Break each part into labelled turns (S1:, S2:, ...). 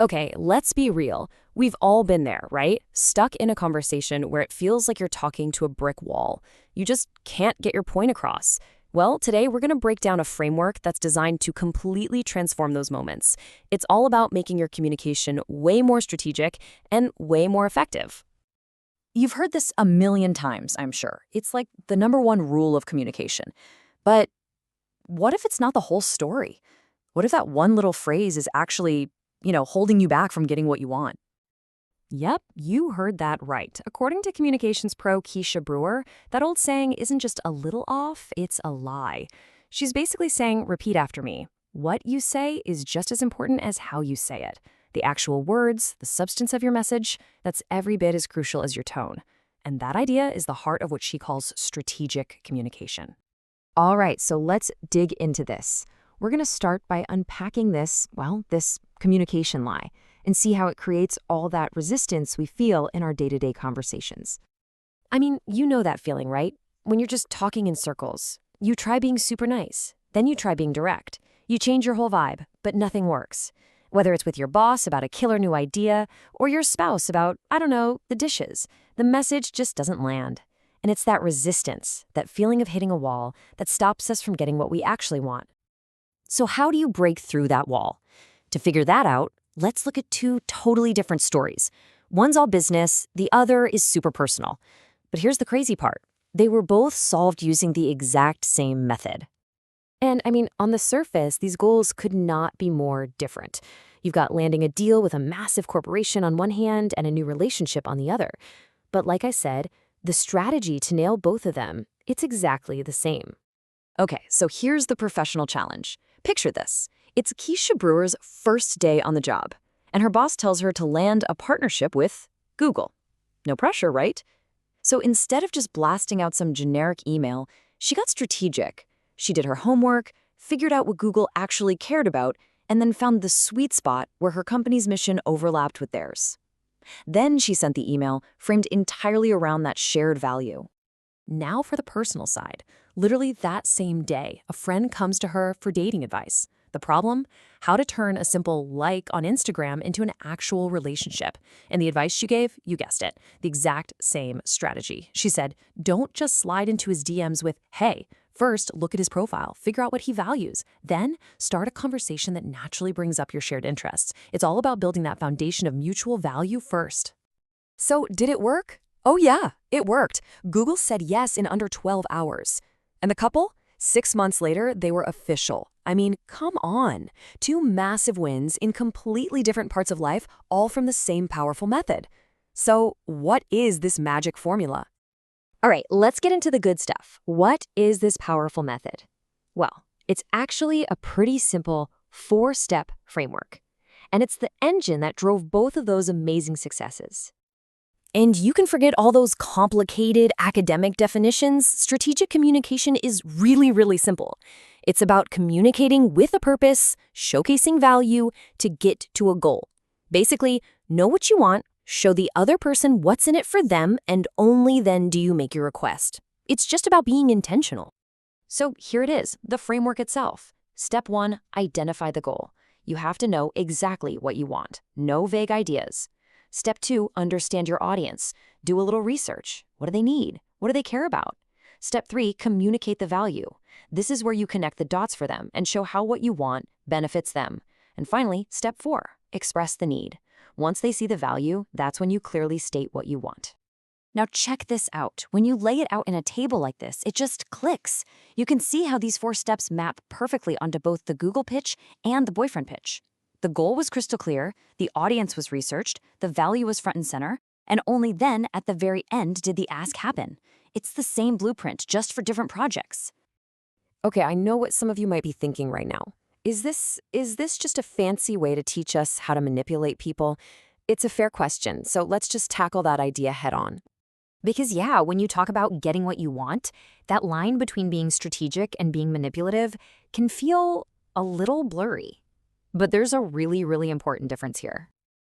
S1: Okay, let's be real. We've all been there, right? Stuck in a conversation where it feels like you're talking to a brick wall. You just can't get your point across. Well, today we're going to break down a framework that's designed to completely transform those moments. It's all about making your communication way more strategic and way more effective.
S2: You've heard this a million times, I'm sure. It's like the number one rule of communication. But what if it's not the whole story? What if that one little phrase is actually, holding you back from getting what you want?
S1: Yep, you heard that right. According to communications pro Keisha Brewer, that old saying isn't just a little off, it's a lie. She's basically saying, repeat after me. What you say is just as important as how you say it. The actual words, the substance of your message, that's every bit as crucial as your tone. And that idea is the heart of what she calls strategic communication.
S2: All right, so let's dig into this. We're going to start by unpacking this communication lie, and see how it creates all that resistance we feel in our day-to-day conversations.
S1: I mean, you know that feeling, right? When you're just talking in circles. You try being super nice, then you try being direct. You change your whole vibe, but nothing works. Whether it's with your boss about a killer new idea, or your spouse about, I don't know, the dishes, the message just doesn't land. And it's that resistance, that feeling of hitting a wall, that stops us from getting what we actually want. So how do you break through that wall? To figure that out, let's look at two totally different stories. One's all business, the other is super personal. But here's the crazy part. They were both solved using the exact same method. And I mean, on the surface, these goals could not be more different. You've got landing a deal with a massive corporation on one hand and a new relationship on the other. But like I said, the strategy to nail both of them, it's exactly the same.
S2: Okay, so here's the professional challenge. Picture this. It's Keisha Brewer's first day on the job, and her boss tells her to land a partnership with Google. No pressure, right? So instead of just blasting out some generic email, she got strategic. She did her homework, figured out what Google actually cared about, and then found the sweet spot where her company's mission overlapped with theirs. Then she sent the email framed entirely around that shared value.
S1: Now for the personal side. Literally that same day, a friend comes to her for dating advice. The problem? How to turn a simple like on Instagram into an actual relationship. And the advice she gave, you guessed it, the exact same strategy. She said, don't just slide into his DMs with, hey. First, look at his profile, figure out what he values. Then, start a conversation that naturally brings up your shared interests. It's all about building that foundation of mutual value first. So, did it work? Oh yeah, it worked. Google said yes in under 12 hours. And the couple? 6 months later, they were official. I mean, come on. Two massive wins in completely different parts of life, all from the same powerful method. So, what is this magic formula? All right, let's get into the good stuff. What is this powerful method? Well, it's actually a pretty simple 4-step framework. And it's the engine that drove both of those amazing successes. And you can forget all those complicated academic definitions. Strategic communication is really, really simple. It's about communicating with a purpose, showcasing value to get to a goal. Basically, know what you want, show the other person what's in it for them, and only then do you make your request. It's just about being intentional. So here it is, the framework itself. Step 1, identify the goal. You have to know exactly what you want. No vague ideas. Step 2, understand your audience. Do a little research. What do they need? What do they care about? Step 3, communicate the value. This is where you connect the dots for them and show how what you want benefits them. And finally, step 4, express the need. Once they see the value, that's when you clearly state what you want. Now check this out. When you lay it out in a table like this, it just clicks. You can see how these 4 steps map perfectly onto both the Google pitch and the boyfriend pitch. The goal was crystal clear, the audience was researched, the value was front and center, and only then, at the very end, did the ask happen. It's the same blueprint, just for different projects. Okay, I know what some of you might be thinking right now. Is this just a fancy way to teach us how to manipulate people? It's a fair question, so let's just tackle that idea head on. Because yeah, when you talk about getting what you want, that line between being strategic and being manipulative can feel a little blurry. But there's a really, really important difference here.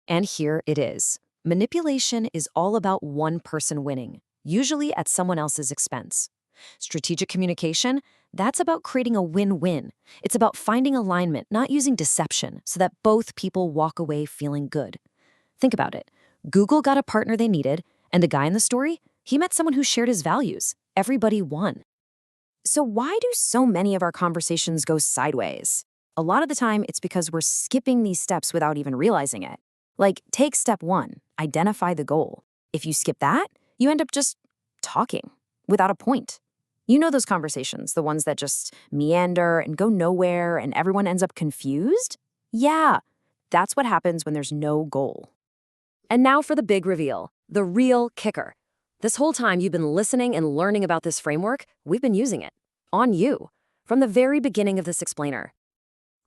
S1: And here it is. Manipulation is all about one person winning, usually at someone else's expense.
S2: Strategic communication, that's about creating a win-win. It's about finding alignment, not using deception, so that both people walk away feeling good. Think about it. Google got a partner they needed, and the guy in the story, he met someone who shared his values. Everybody won. So why do so many of our conversations go sideways? A lot of the time, it's because we're skipping these steps without even realizing it. Like, take step 1, identify the goal. If you skip that, you end up just talking without a point. You know those conversations, the ones that just meander and go nowhere and everyone ends up confused? Yeah, that's what happens when there's no goal.
S1: And now for the big reveal, the real kicker. This whole time you've been listening and learning about this framework, we've been using it. On you. From the very beginning of this explainer.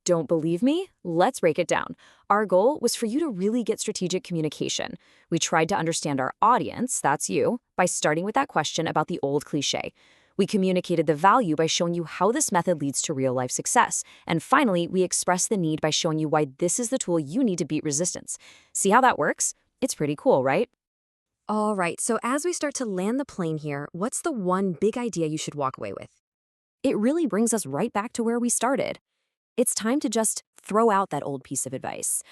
S1: Don't believe me? Let's break it down. Our goal was for you to really get strategic communication. We tried to understand our audience, that's you, by starting with that question about the old cliche. We communicated the value by showing you how this method leads to real-life success. And finally, we expressed the need by showing you why this is the tool you need to beat resistance. See how that works? It's pretty cool, right? All right, so as we start to land the plane here, what's the one big idea you should walk away with? It really brings us right back to where we started. It's time to just throw out that old piece of advice.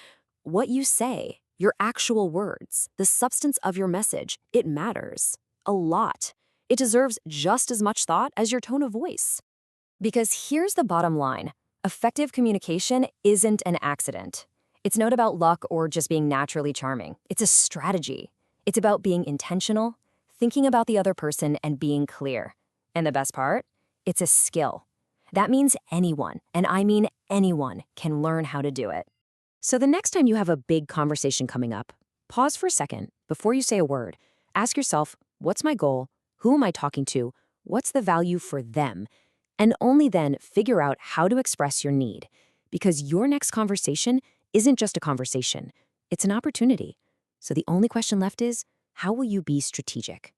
S1: What you say, your actual words, the substance of your message, it matters. A lot. It deserves just as much thought as your tone of voice. Because here's the bottom line. Effective communication isn't an accident. It's not about luck or just being naturally charming. It's a strategy. It's about being intentional, thinking about the other person, and being clear. And the best part? It's a skill. That means anyone, and I mean anyone, can learn how to do it. So the next time you have a big conversation coming up, pause for a second before you say a word. Ask yourself, what's my goal? Who am I talking to? What's the value for them? And only then figure out how to express your need. Because your next conversation isn't just a conversation. It's an opportunity. So the only question left is, how will you be strategic?